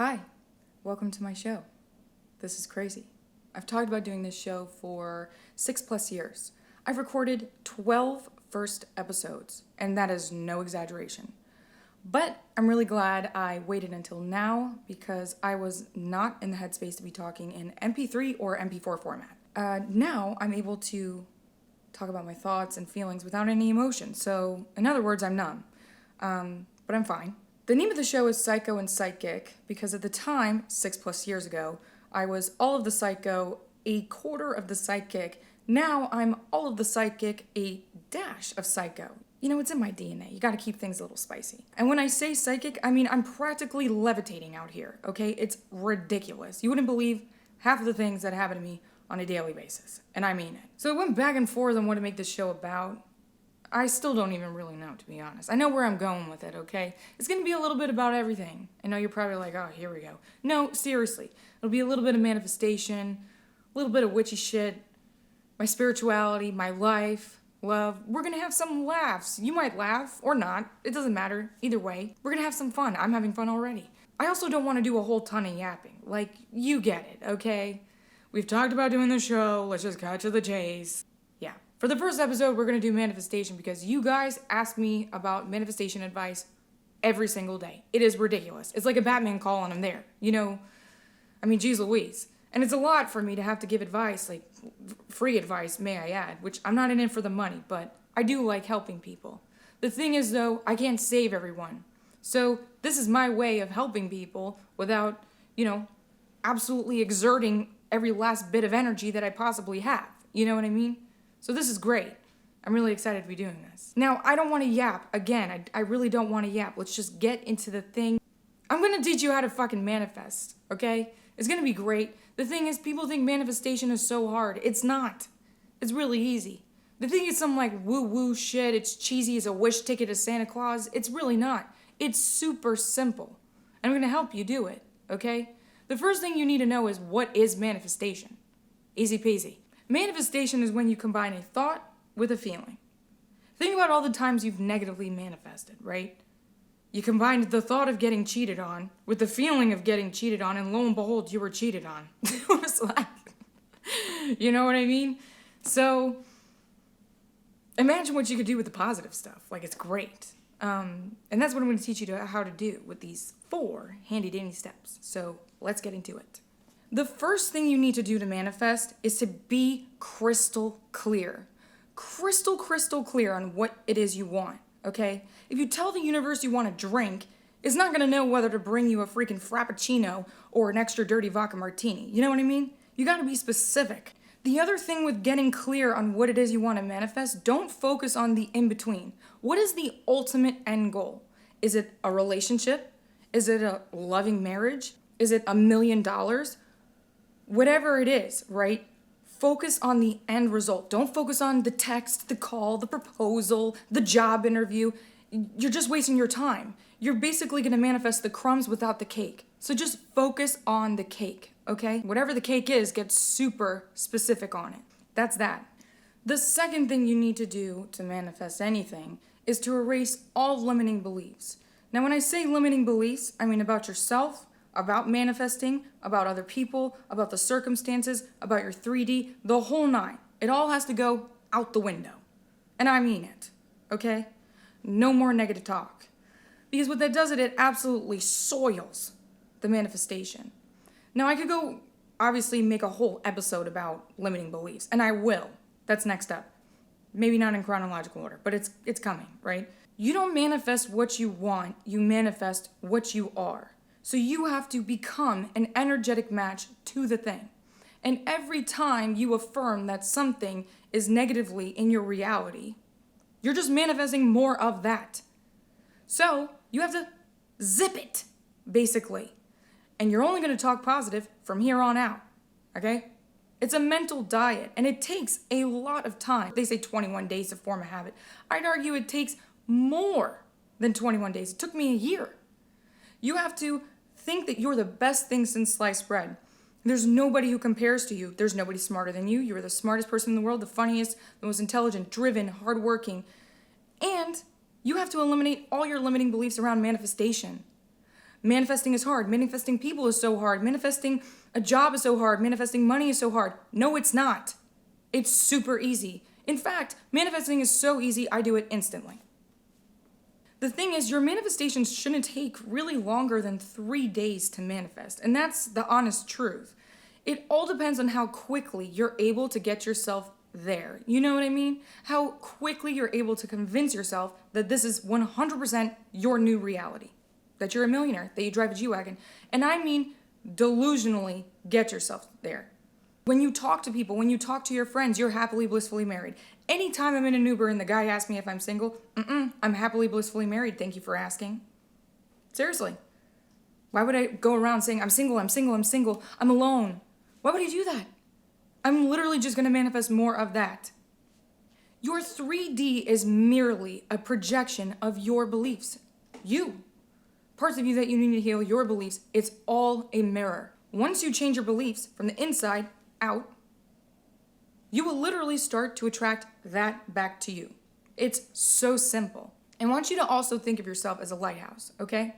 Hi, welcome to my show. This is crazy. I've talked about doing this show for 6+ years. I've recorded 12 first episodes, and that is no exaggeration. But I'm really glad I waited until now because I was not in the headspace to be talking in MP3 or MP4 format. Now I'm able to talk about my thoughts and feelings without any emotion. So, in other words, I'm numb. But I'm fine. The name of the show is Psycho and Psychic because at the time, 6+ years ago, I was all of the psycho, a quarter of the psychic. Now I'm all of the psychic, a dash of psycho. You know, it's in my DNA. You gotta keep things a little spicy. And when I say psychic, I mean I'm practically levitating out here, okay? It's ridiculous. You wouldn't believe half of the things that happen to me on a daily basis. And I mean it. So I went back and forth on what to make this show about. I still don't even really know, to be honest. I know where I'm going with it, okay? It's gonna be a little bit about everything. I know you're probably like, oh, here we go. No, seriously. It'll be a little bit of manifestation, a little bit of witchy shit, my spirituality, my life, love. We're gonna have some laughs. You might laugh or not. It doesn't matter. Either way, we're gonna have some fun. I'm having fun already. I also don't want to do a whole ton of yapping. Like, you get it, okay? We've talked about doing the show. Let's just cut to the chase. Yeah. For the first episode, we're going to do manifestation because you guys ask me about manifestation advice every single day. It is ridiculous. It's like a Batman call and I'm there. You know, I mean, geez Louise. And it's a lot for me to have to give advice, like free advice, may I add, which I'm not in it for the money, but I do like helping people. The thing is, though, I can't save everyone. So this is my way of helping people without, absolutely exerting every last bit of energy that I possibly have. You know what I mean? So this is great. I'm really excited to be doing this. Now, I don't want to yap. Again, I really don't want to yap. Let's just get into the thing. I'm going to teach you how to fucking manifest, okay? It's going to be great. The thing is, people think manifestation is so hard. It's not. It's really easy. The thing is some like woo-woo shit. It's cheesy as a wish ticket to Santa Claus. It's really not. It's super simple. And I'm going to help you do it, okay? The first thing you need to know is what is manifestation. Easy peasy. Manifestation is when you combine a thought with a feeling. Think about all the times you've negatively manifested, right? You combined the thought of getting cheated on with the feeling of getting cheated on, and lo and behold, you were cheated on. It was like, you know what I mean? So, imagine what you could do with the positive stuff. Like, it's great. And that's what I'm going to teach you how to do with these 4 handy-dandy steps. So, let's get into it. The first thing you need to do to manifest is to be crystal clear. Crystal clear on what it is you want, okay? If you tell the universe you want a drink, it's not gonna know whether to bring you a freaking frappuccino or an extra dirty vodka martini. You know what I mean? You gotta be specific. The other thing with getting clear on what it is you want to manifest, don't focus on the in-between. What is the ultimate end goal? Is it a relationship? Is it a loving marriage? Is it $1 million? Whatever it is, right? Focus on the end result. Don't focus on the text, the call, the proposal, the job interview. You're just wasting your time. You're basically going to manifest the crumbs without the cake. So just focus on the cake, okay? Whatever the cake is, get super specific on it. That's that. The second thing you need to do to manifest anything is to erase all limiting beliefs. Now, when I say limiting beliefs, I mean about yourself, about manifesting, about other people, about the circumstances, about your 3D, the whole 9. It all has to go out the window. And I mean it, okay? No more negative talk. Because what that does is it absolutely soils the manifestation. Now, I could go, obviously, make a whole episode about limiting beliefs, and I will. That's next up. Maybe not in chronological order, but it's coming, right? You don't manifest what you want, you manifest what you are. So you have to become an energetic match to the thing. And every time you affirm that something is negatively in your reality, you're just manifesting more of that. So you have to zip it, basically. And you're only going to talk positive from here on out, okay? It's a mental diet, and it takes a lot of time. They say 21 days to form a habit. I'd argue it takes more than 21 days. It took me a year. You have to think that you're the best thing since sliced bread. There's nobody who compares to you. There's nobody smarter than you. You're the smartest person in the world, the funniest, the most intelligent, driven, hardworking. And you have to eliminate all your limiting beliefs around manifestation. Manifesting is hard. Manifesting people is so hard. Manifesting a job is so hard. Manifesting money is so hard. No, it's not. It's super easy. In fact, manifesting is so easy, I do it instantly. The thing is, your manifestations shouldn't take really longer than 3 days to manifest. And that's the honest truth. It all depends on how quickly you're able to get yourself there. You know what I mean? How quickly you're able to convince yourself that this is 100% your new reality. That you're a millionaire, that you drive a G-Wagon. And I mean delusionally get yourself there. When you talk to people, when you talk to your friends, you're happily, blissfully married. Anytime I'm in an Uber and the guy asks me if I'm single, I'm happily, blissfully married, thank you for asking. Seriously. Why would I go around saying, I'm single, I'm single, I'm single, I'm alone? Why would I do that? I'm literally just going to manifest more of that. Your 3D is merely a projection of your beliefs. You. Parts of you that you need to heal, your beliefs, it's all a mirror. Once you change your beliefs from the inside out, you will literally start to attract that back to you. It's so simple. I want you to also think of yourself as a lighthouse, okay?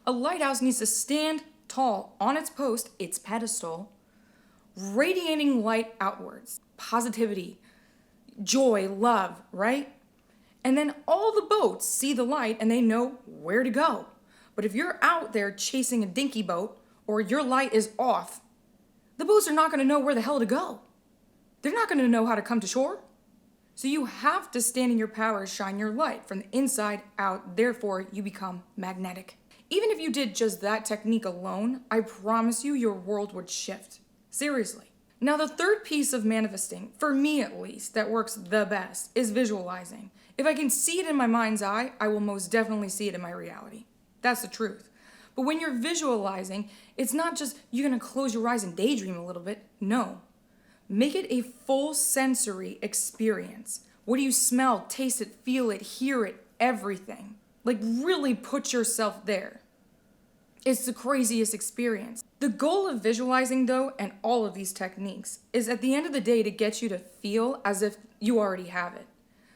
A lighthouse needs to stand tall on its post, its pedestal, radiating light outwards, positivity, joy, love, right? And then all the boats see the light and they know where to go. But if you're out there chasing a dinky boat or your light is off, the boats are not going to know where the hell to go. They're not going to know how to come to shore. So you have to stand in your power, shine your light from the inside out. Therefore, you become magnetic. Even if you did just that technique alone, I promise you your world would shift. Seriously. Now, the third piece of manifesting, for me at least, that works the best is visualizing. If I can see it in my mind's eye, I will most definitely see it in my reality. That's the truth. But when you're visualizing, it's not just you're going to close your eyes and daydream a little bit. No. Make it a full sensory experience. What do you smell, taste it, feel it, hear it, everything? Like really put yourself there. It's the craziest experience. The goal of visualizing, though, and all of these techniques, is at the end of the day to get you to feel as if you already have it.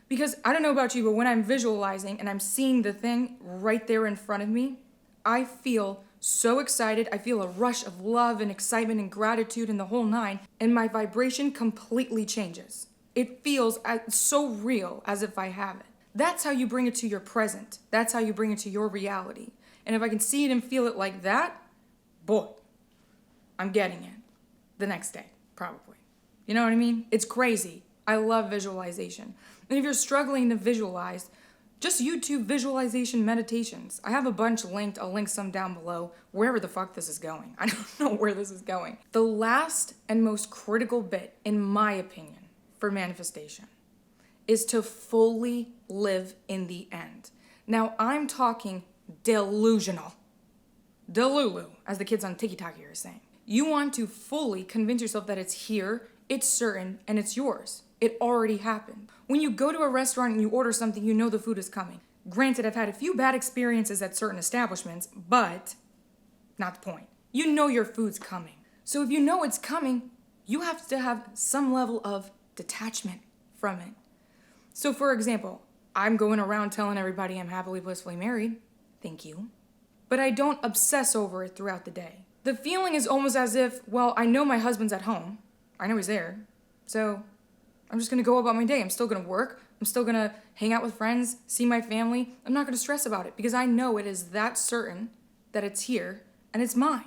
Because I don't know about you, but when I'm visualizing and I'm seeing the thing right there in front of me, I feel so excited. I feel a rush of love and excitement and gratitude and the whole nine, and my vibration completely changes. It feels so real as if I have it. That's how you bring it to your present. That's how you bring it to your reality. And if I can see it and feel it like that, boy, I'm getting it the next day, probably. You know what I mean? It's crazy. I love visualization. And if you're struggling to visualize, just YouTube visualization meditations. I have a bunch linked. I'll link some down below, wherever the fuck this is going. I don't know where this is going. The last and most critical bit, in my opinion, for manifestation is to fully live in the end. Now, I'm talking delusional. Delulu, as the kids on TikTok here are saying. You want to fully convince yourself that it's here, it's certain, and it's yours. It already happened. When you go to a restaurant and you order something, you know the food is coming. Granted, I've had a few bad experiences at certain establishments, but not the point. You know your food's coming. So if you know it's coming, you have to have some level of detachment from it. So for example, I'm going around telling everybody I'm happily, blissfully married. Thank you. But I don't obsess over it throughout the day. The feeling is almost as if, well, I know my husband's at home. I know he's there. So I'm just going to go about my day. I'm still going to work. I'm still going to hang out with friends, see my family. I'm not going to stress about it because I know it is that certain that it's here and it's mine.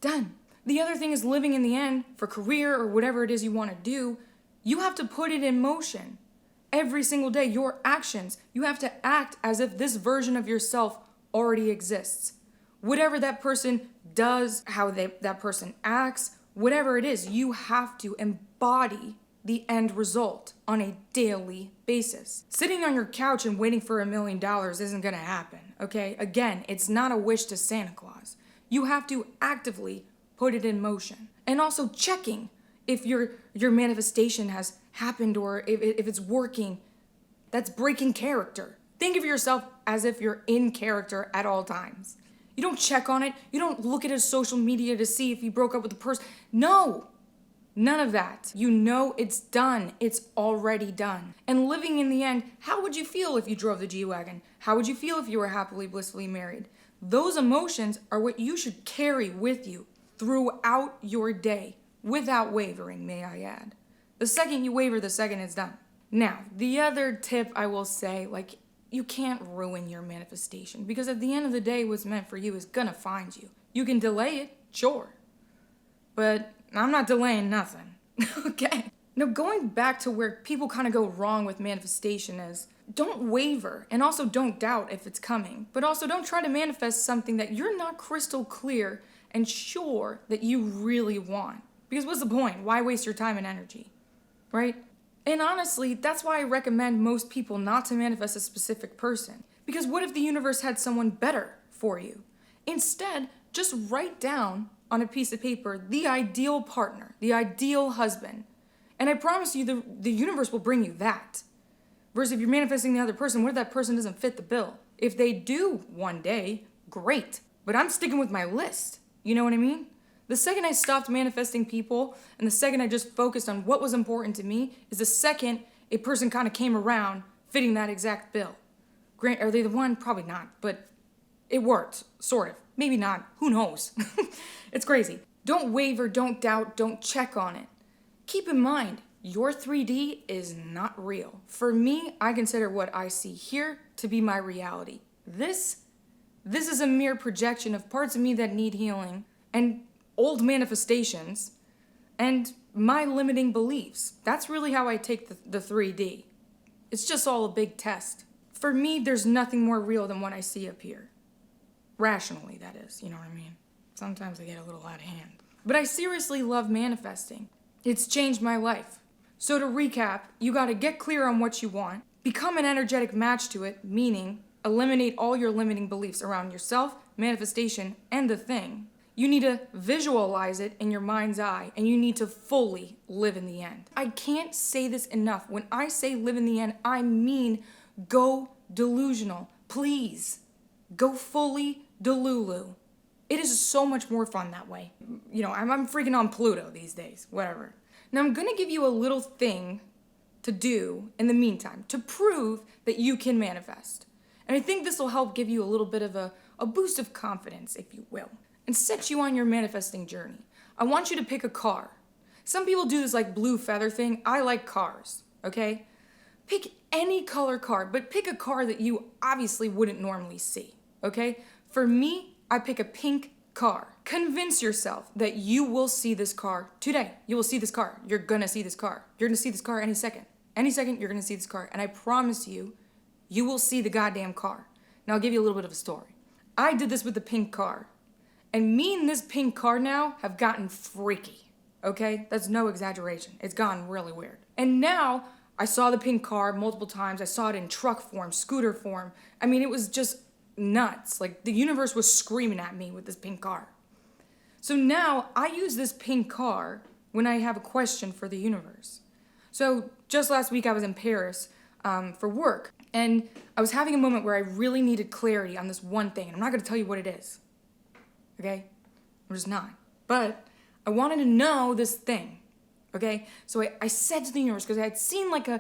Done. The other thing is living in the end for career or whatever it is you want to do. You have to put it in motion every single day. Your actions, you have to act as if this version of yourself already exists. Whatever that person does, how that person acts, whatever it is, you have to embody the end result on a daily basis. Sitting on your couch and waiting for $1 million isn't gonna happen, okay? Again, it's not a wish to Santa Claus. You have to actively put it in motion. And also checking if your manifestation has happened or if it's working. That's breaking character. Think of yourself as if you're in character at all times. You don't check on it. You don't look at his social media to see if he broke up with the person. No, none of that. You know it's done. It's already done. And living in the end, how would you feel if you drove the G-Wagon? How would you feel if you were happily, blissfully married? those emotions are what you should carry with you throughout your day, without wavering, may I add. The second you waver, the second it's done. Now, the other tip I will say, like, you can't ruin your manifestation, because at the end of the day, what's meant for you is gonna find you. You can delay it, sure, but I'm not delaying nothing, okay? Now, going back to where people kind of go wrong with manifestation is, don't waver, and also don't doubt if it's coming, but also don't try to manifest something that you're not crystal clear and sure that you really want. Because what's the point? Why waste your time and energy, right? And honestly, that's why I recommend most people not to manifest a specific person. Because what if the universe had someone better for you? Instead, just write down on a piece of paper the ideal partner, the ideal husband. And I promise you, the universe will bring you that. Versus if you're manifesting the other person, what if that person doesn't fit the bill? If they do one day, great. But I'm sticking with my list. You know what I mean? The second I stopped manifesting people, and the second I just focused on what was important to me, is the second a person kind of came around fitting that exact bill. Are they the one? Probably not, but it worked, sort of. Maybe not, who knows? It's crazy. Don't waver, don't doubt, don't check on it. Keep in mind, your 3D is not real. For me, I consider what I see here to be my reality. This is a mere projection of parts of me that need healing, and old manifestations, and my limiting beliefs. That's really how I take the 3D. It's just all a big test. For me, there's nothing more real than what I see up here. Rationally, that is, you know what I mean? Sometimes I get a little out of hand. But I seriously love manifesting. It's changed my life. So to recap, you gotta get clear on what you want, become an energetic match to it, meaning eliminate all your limiting beliefs around yourself, manifestation, and the thing. You need to visualize it in your mind's eye, and you need to fully live in the end. I can't say this enough. When I say live in the end, I mean go delusional. Please, go fully delulu. It is so much more fun that way. You know, I'm freaking on Pluto these days, whatever. Now I'm gonna give you a little thing to do in the meantime to prove that you can manifest. And I think this will help give you a little bit of a boost of confidence, if you will, and set you on your manifesting journey. I want you to pick a car. Some people do this like blue feather thing. I like cars, okay? Pick any color car, but pick a car that you obviously wouldn't normally see, okay? For me, I pick a pink car. Convince yourself that you will see this car today. You will see this car. You're gonna see this car. You're gonna see this car any second. Any second, you're gonna see this car. And I promise you, you will see the goddamn car. Now, I'll give you a little bit of a story. I did this with the pink car. And me and this pink car now have gotten freaky, okay? That's no exaggeration. It's gotten really weird. And now, I saw the pink car multiple times. I saw it in truck form, scooter form. I mean, it was just nuts. Like, the universe was screaming at me with this pink car. So now, I use this pink car when I have a question for the universe. So, just last week, I was in Paris for work. And I was having a moment where I really needed clarity on this one thing. And I'm not going to tell you what it is. Okay? I'm just not. But I wanted to know this thing. Okay? So I said to the universe, because I had seen like a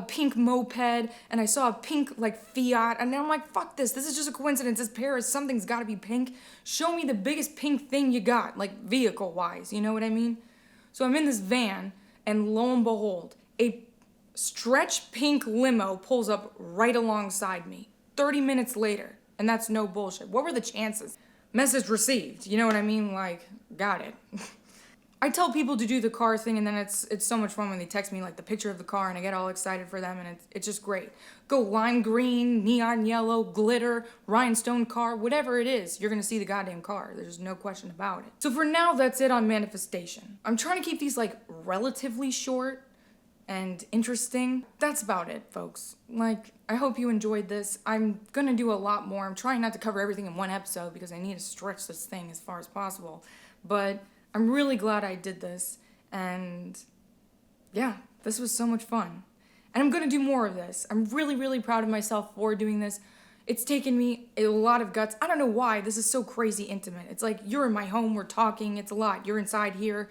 pink moped, and I saw a pink like Fiat, and then I'm like, fuck this. This is just a coincidence. It's Paris. Something's got to be pink. Show me the biggest pink thing you got, like vehicle-wise. You know what I mean? So I'm in this van, and lo and behold, a stretch pink limo pulls up right alongside me 30 minutes later, and that's no bullshit. What were the chances? Message received, you know what I mean? Like, got it. I tell people to do the car thing, and then it's so much fun when they text me like the picture of the car, and I get all excited for them, and it's just great. Go lime green, neon yellow, glitter, rhinestone car, whatever it is, you're gonna see the goddamn car. There's no question about it. So for now, that's it on manifestation. I'm trying to keep these like relatively short and interesting. That's about it, folks. Like, I hope you enjoyed this. I'm gonna do a lot more. I'm trying not to cover everything in one episode because I need to stretch this thing as far as possible. But I'm really glad I did this. And yeah, this was so much fun. And I'm gonna do more of this. I'm really, really proud of myself for doing this. It's taken me a lot of guts. I don't know why. This is so crazy intimate. It's like, you're in my home, we're talking, it's a lot. You're inside here.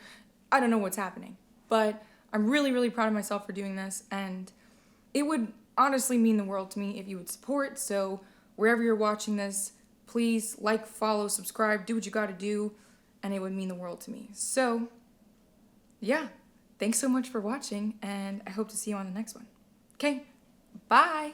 I don't know what's happening. But I'm really, really proud of myself for doing this, and it would honestly mean the world to me if you would support. So wherever you're watching this, please like, follow, subscribe, do what you gotta do, and it would mean the world to me. So, yeah, thanks so much for watching, and I hope to see you on the next one. Okay, bye!